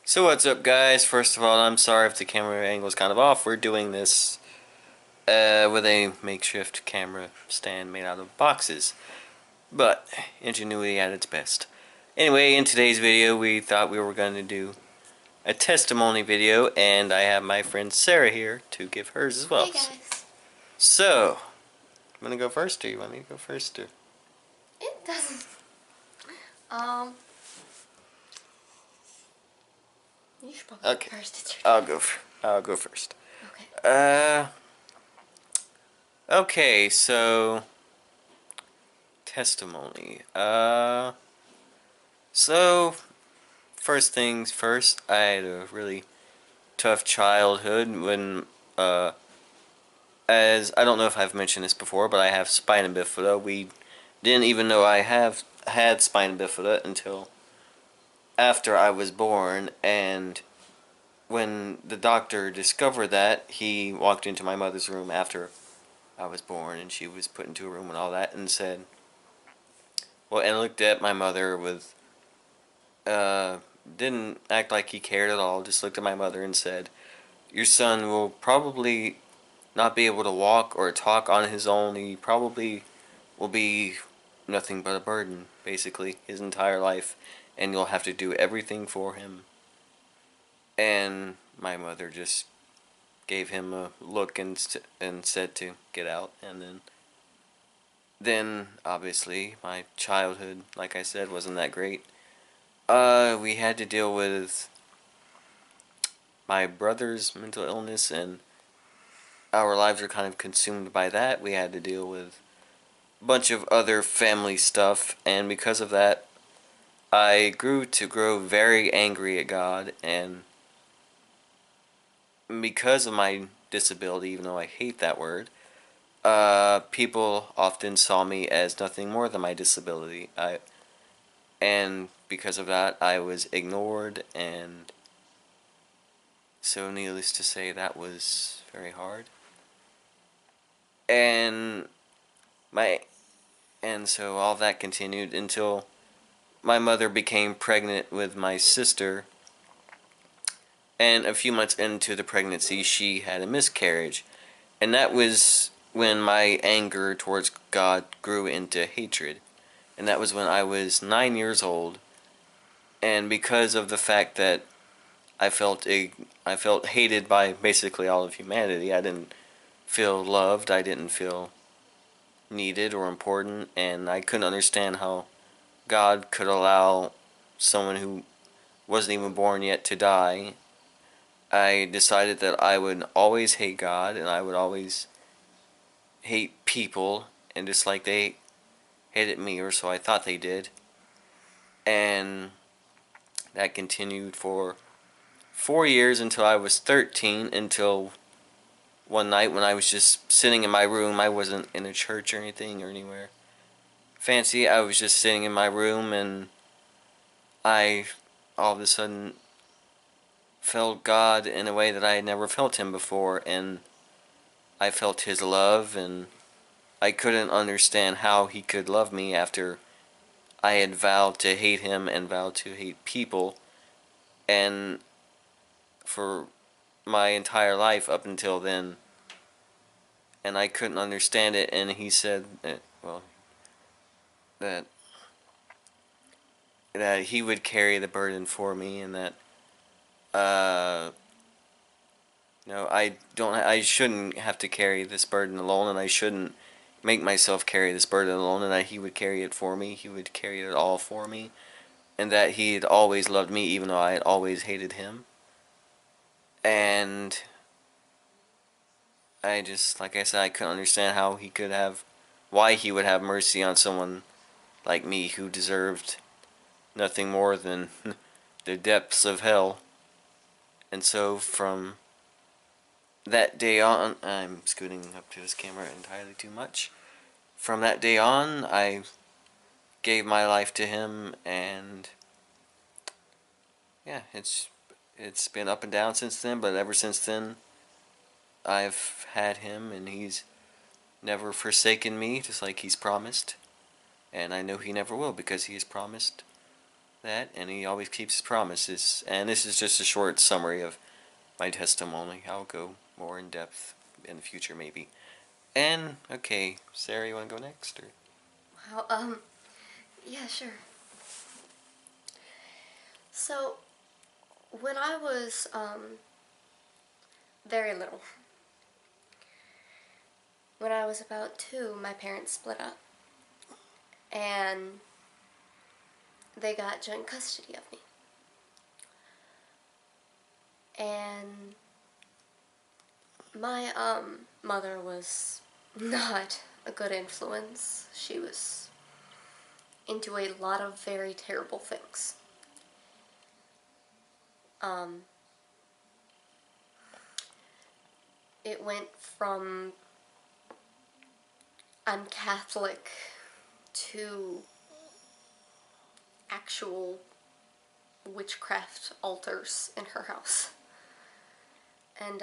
So what's up, guys? First of all, I'm sorry if the camera angle is kind of off. We're doing this with a makeshift camera stand made out of boxes, but ingenuity at its best. Anyway, in today's video, we thought we were going to do a testimony video, and I have my friend Sarah here to give hers as well. Hey guys. So, I'm going to go first, or you want me to go first? Or? It doesn't. Um. You should probably Okay, go first. It's your turn. I'll go first. Okay. Okay, so testimony. So first things first, I had a really tough childhood when, as I don't know if I've mentioned this before, but I have spina bifida. We didn't even know I have had spina bifida until after I was born, and when the doctor discovered that, he walked into my mother's room after I was born, and she was put into a room and all that, and said, well, and looked at my mother with, didn't act like he cared at all, just looked at my mother and said, your son will probably not be able to walk or talk on his own. He probably will be nothing but a burden, basically, his entire life, and you'll have to do everything for him. And my mother just gave him a look and said to get out, and then obviously my childhood, like I said, wasn't that great. We had to deal with my brother's mental illness, and our lives were kind of consumed by that. We had to deal with a bunch of other family stuff, and because of that, I grew to grow very angry at God, and because of my disability, even though I hate that word, people often saw me as nothing more than my disability. And because of that, I was ignored, and so needless to say, that was very hard. And my and so all that continued until my mother became pregnant with my sister, and a few months into the pregnancy, she had a miscarriage, and that was when my anger towards God grew into hatred. And that was when I was 9 years old, and because of the fact that I felt hated by basically all of humanity. I didn't feel loved. I didn't feel needed or important, and I couldn't understand how God could allow someone who wasn't even born yet to die. I decided that I would always hate God, and I would always hate people, and just like they hated me, or so I thought they did. And that continued for 4 years until I was 13, until one night when I was just sitting in my room. I wasn't in a church or anything or anywhere fancy. I was just sitting in my room, and I all of a sudden felt God in a way that I had never felt him before, and I felt his love, and I couldn't understand how he could love me after I had vowed to hate him and vowed to hate people, and for my entire life up until then, and I couldn't understand it. And he said that, well, that he would carry the burden for me, and that uh no, I shouldn't have to carry this burden alone, and I shouldn't make myself carry this burden alone, and that he would carry it for me. He would carry it all for me, and that he had always loved me even though I had always hated him. And I just, like I said, I couldn't understand how he could have, why he would have mercy on someone like me who deserved nothing more than the depths of hell. And so from that day on, I'm scooting up to this camera entirely too much. From that day on, I gave my life to him, and yeah, it's been up and down since then, but ever since then, I've had him, and he's never forsaken me, just like he's promised. And I know he never will, because he has promised that, and he always keeps his promises. And this is just a short summary of my testimony. I'll go more in depth in the future, maybe. And okay, Sarah, you want to go next, or? Wow, yeah, sure. So, when I was, very little, when I was about 2, my parents split up. And they got joint custody of me. And my, mother was not a good influence. She was into a lot of very terrible things. Um, it went from I'm Catholic to actual witchcraft altars in her house. And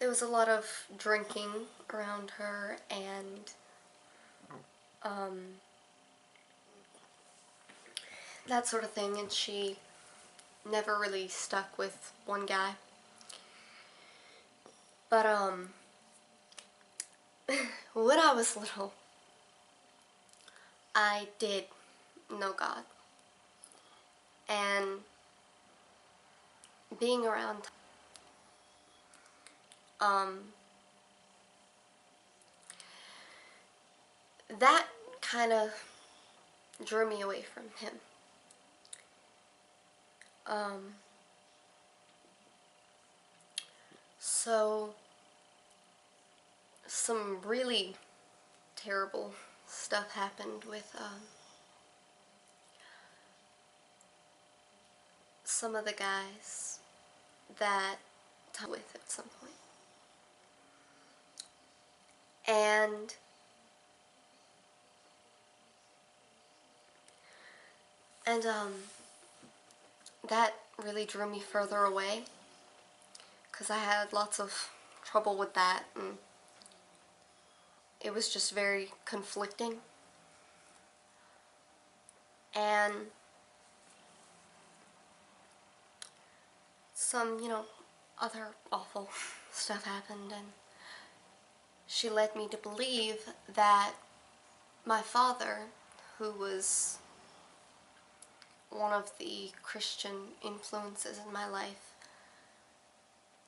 there was a lot of drinking around her, and that sort of thing, and she never really stuck with one guy. But when I was little, I did know God. And being around that kind of drew me away from him. So some really terrible stuff happened with some of the guys that I was with at some point. And that really drew me further away, because I had lots of trouble with that, and it was just very conflicting. And some, other awful stuff happened, and she led me to believe that my father, who was one of the Christian influences in my life,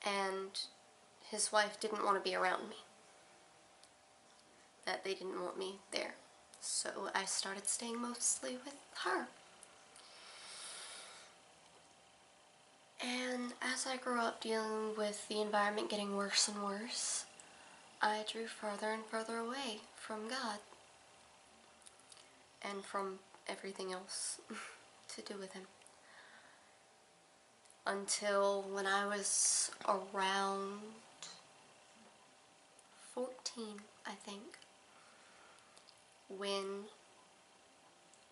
and his wife didn't want to be around me. That they didn't want me there. So I started staying mostly with her. And as I grew up dealing with the environment getting worse and worse, I drew further and further away from God and from everything else to do with him. Until when I was around 14, I think, when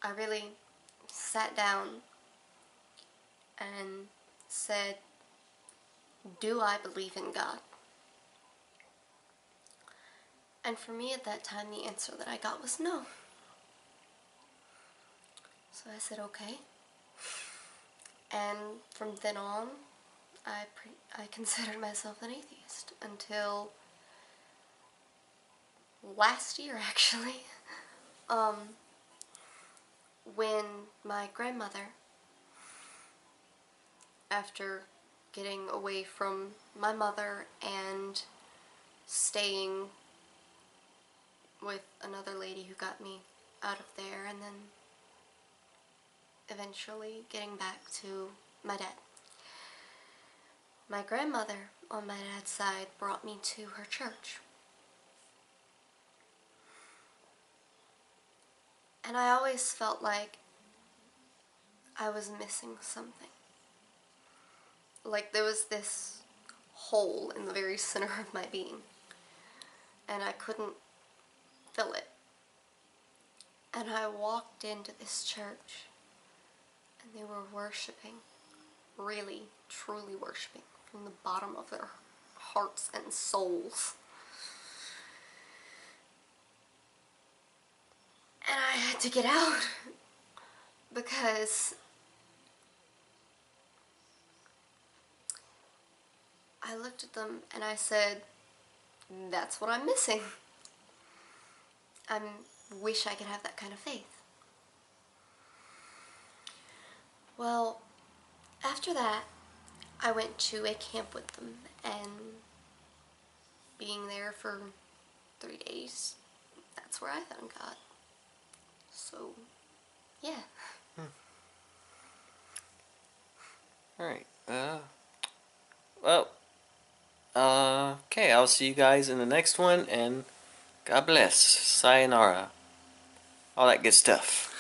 I really sat down and said, do I believe in God? And for me at that time, the answer that I got was no. So I said, okay. And from then on, I considered myself an atheist until last year, actually, when my grandmother, after getting away from my mother and staying with another lady who got me out of there, and then eventually getting back to my dad. My grandmother, on my dad's side, brought me to her church. And I always felt like I was missing something. Like there was this hole in the very center of my being, and I couldn't fill it. And I walked into this church, and they were worshiping, really, truly worshiping, from the bottom of their hearts and souls. And I had to get out because I looked at them and I said, that's what I'm missing. I wish I could have that kind of faith. Well, after that, I went to a camp with them, and being there for 3 days, that's where I found God. So, yeah. Alright, well, okay, I'll see you guys in the next one, and God bless. Sayonara. All that good stuff.